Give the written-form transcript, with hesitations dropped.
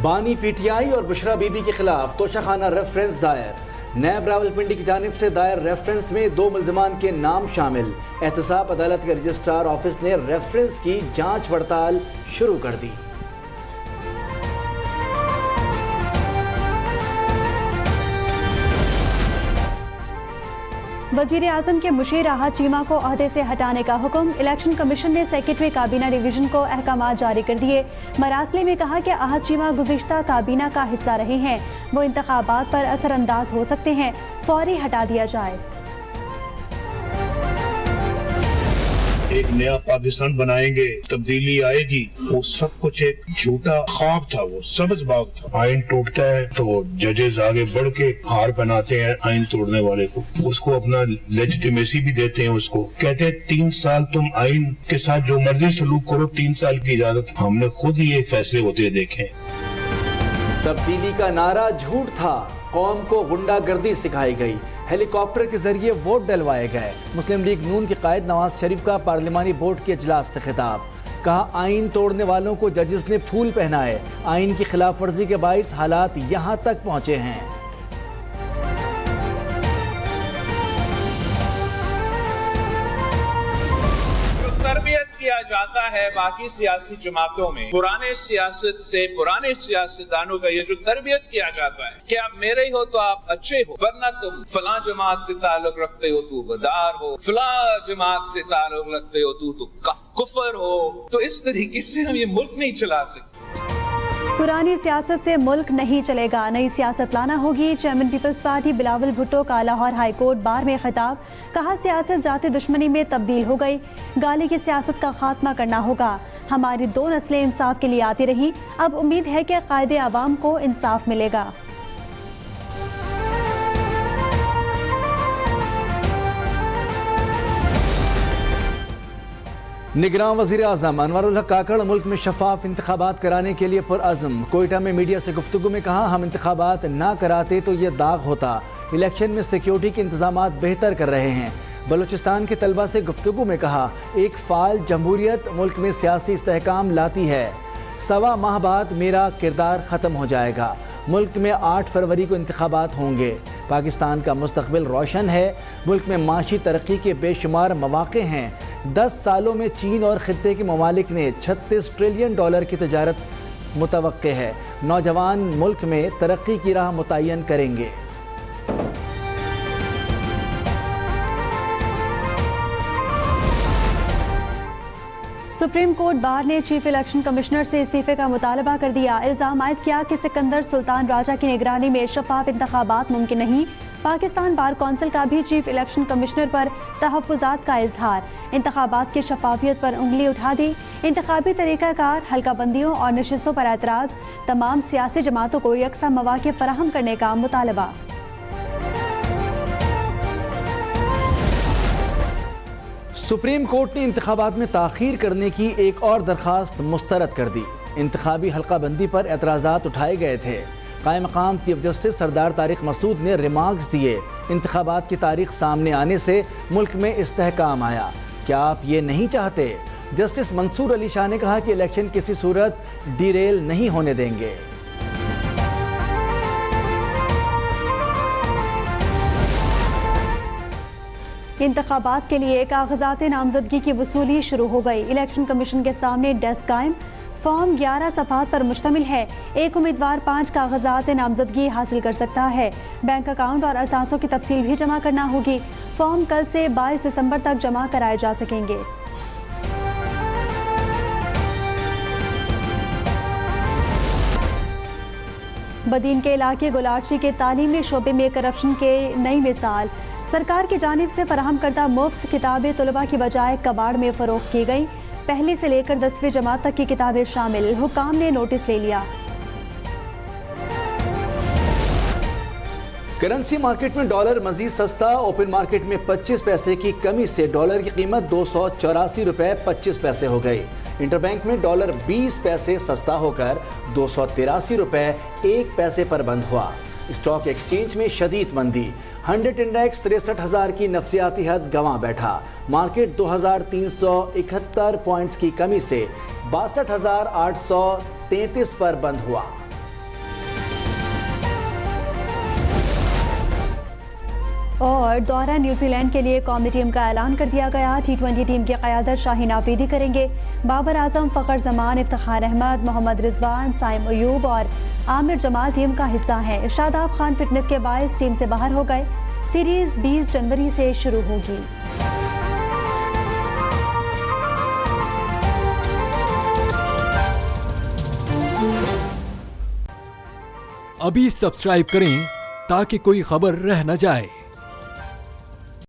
बानी पीटीआई और बुशरा बीबी के खिलाफ तोशाखाना रेफरेंस दायर। नैब रावलपिंडी की जानिब से दायर रेफरेंस में 2 मुल्ज़िमान के नाम शामिल। एहतसाब अदालत के रजिस्ट्रार ऑफिस ने रेफरेंस की जांच पड़ताल शुरू कर दी। वज़ीर आज़म के मुशीर राहत चीमा को ओहदे से हटाने का हुक्म। इलेक्शन कमीशन ने सेक्रेटरी काबीना डिवीजन को अहकामात जारी कर दिए। मरासले में कहा कि आहत चीमा गुज़िश्ता काबीना का हिस्सा रहे हैं, वो इंतखाबात पर असरअंदाज हो सकते हैं, फौरी हटा दिया जाए। एक नया पाकिस्तान बनाएंगे, तब्दीली आएगी, वो सब कुछ एक झूठा ख्वाब था, वो सब्ज बाग था। आइन टूटता है तो जजेस आगे बढ़ के हार बनाते हैं आइन तोड़ने वाले को, उसको अपना लेजिटिमेसी भी देते हैं। उसको कहते हैं 3 साल तुम आइन के साथ जो मर्जी सलूक करो, 3 साल की इजाजत। हमने खुद ही ये फैसले होते देखे। तब्दीली का नारा झूठ था, कौम को गुंडागर्दी सिखाई गई, हेलीकॉप्टर के जरिए वोट डलवाए गए। मुस्लिम लीग नून के कायद नवाज शरीफ का पार्लिमानी बोर्ड के इजलास से खिताब। कहा आइन तोड़ने वालों को जजेस ने फूल पहनाए, आइन की खिलाफ वर्जी के बाइस हालात यहाँ तक पहुँचे हैं। तरबियत किया जाता है बाकी सियासी जमातों में, पुराने सियासत से, पुराने सियासतदानों का ये जो तरबियत किया जाता है कि आप मेरे ही हो तो आप अच्छे हो, वरना तुम फलां जमात से ताल्लुक रखते हो तू गद्दार हो, फलां जमात से ताल्लुक रखते हो तू तो कुफर हो। तो इस तरीके से हम ये मुल्क नहीं चला सकते। पुरानी सियासत से मुल्क नहीं चलेगा, नई सियासत लाना होगी। Chairman people's party Bilawal Bhutto का लाहौर हाई कोर्ट बार में खिताब। कहा सियासत जाति दुश्मनी में तब्दील हो गई, गाली की सियासत का खात्मा करना होगा। हमारी 2 नस्लें इंसाफ के लिए आती रही, अब उम्मीद है कि कायदे आवाम को इंसाफ मिलेगा। निगरान वज़ीर आज़म अनवरुल हक काकड़ मुल्क में शफाफ इंतखाबात कराने के लिए पुरअज़्म। कोयटा में मीडिया से गुफ्तगू में कहा हम इंतखाबात ना कराते तो ये दाग होता। इलेक्शन में सिक्योरिटी के इंतजामात बेहतर कर रहे हैं। बलूचिस्तान के तलबा से गुफ्तगू में कहा एक फ़ाल जमहूरियत मुल्क में सियासी इस्तेहकाम लाती है। 1.25 माह बाद मेरा किरदार ख़त्म हो जाएगा। मुल्क में 8 फरवरी को इंतखाबात होंगे। पाकिस्तान का मुस्तकबिल रोशन है। मुल्क में माशी तरक्की के बेशुमार मौक़े हैं। 10 सालों में चीन और खित्ते के ममालिक ने $36 ट्रिलियन की तजारत मुतवक्के है। नौजवान मुल्क में तरक्की की राह मुतय्यन करेंगे। सुप्रीम कोर्ट बार ने चीफ इलेक्शन कमिश्नर से इस्तीफे का मुतालबा कर दिया। इल्ज़ाम आयद किया कि सिकंदर सुल्तान राजा की निगरानी में शफाफ इंतखाबात मुमकिन नहीं। पाकिस्तान बार कौंसिल का भी चीफ इलेक्शन कमिश्नर पर तहफ़्फ़ुज़ात का इजहार। इंतखाबात की शफाफियत पर उंगली उठा दी। इंतखाबी तरीक़ाकार, हल्का बंदियों और नशिस्तों पर एतराज़। तमाम सियासी जमातों को यकसा मौक़े फराहम करने का मुतालबा। सुप्रीम कोर्ट ने इंतखाबात में ताख़ीर करने की एक और दरख्वास्त मुस्तरद कर दी। इंतखाबी हल्का बंदी पर एतराज़ात उठाए गए थे। कायम मकाम चीफ जस्टिस सरदार तारिक मसूद ने रिमार्क्स दिए। इंतखाबात की तारीख सामने आने से मुल्क में इस्तेहकाम आया। क्या आप ये नहीं चाहते? जस्टिस मंसूर अली शाह ने कहा कि इलेक्शन किसी सूरत डिरेल नहीं होने देंगे। इंतखाबात के लिए कागजात नामजदगी की वसूली शुरू हो गई। इलेक्शन कमीशन के सामने डेस्क कायम। फॉर्म 11 सफ़ात पर मुश्तमिल है। एक उम्मीदवार 5 कागजात नामजदगी हासिल कर सकता है। बैंक अकाउंट और असासों की तफसील भी जमा करना होगी। फॉर्म कल से 22 दिसंबर तक जमा कराए जा सकेंगे। बदीन के इलाके गुलारची के तालीमी शोबे में करप्शन के नई मिसाल। सरकार की जानिब से फराहम करदा मुफ्त किताबें तलबा की बजाय कबाड़ में फ़रोख्त की गई। पहली से लेकर 10वीं जमात तक की किताबें शामिल। हुकाम ने नोटिस ले लिया। करेंसी मार्केट में डॉलर मजीद सस्ता। ओपन मार्केट में 25 पैसे की कमी से डॉलर की कीमत $284.25 हो गई। इंटरबैंक में डॉलर 20 पैसे सस्ता होकर $283.01 पर बंद हुआ। स्टॉक एक्सचेंज में शदीद मंदी। 100 इंडेक्स 63,000 की नफसियाती हद गंवा बैठा। मार्केट 2,371 पॉइंट्स की कमी से 62,833 पर बंद हुआ। और दौरा न्यूजीलैंड के लिए कौमी टीम का ऐलान कर दिया गया। T20 टीम की क़यादत शाहीन आफरीदी करेंगे। बाबर आजम, फ़खर जमान, इफ्तिखार अहमद, मोहम्मद रिजवान, साइम अयूब और आमिर जमाल टीम का हिस्सा हैं। शादाब खान फिटनेस के बायस टीम से बाहर हो गए। सीरीज 20 जनवरी से शुरू होगी। अभी सब्सक्राइब करें ताकि कोई खबर रह न जाए।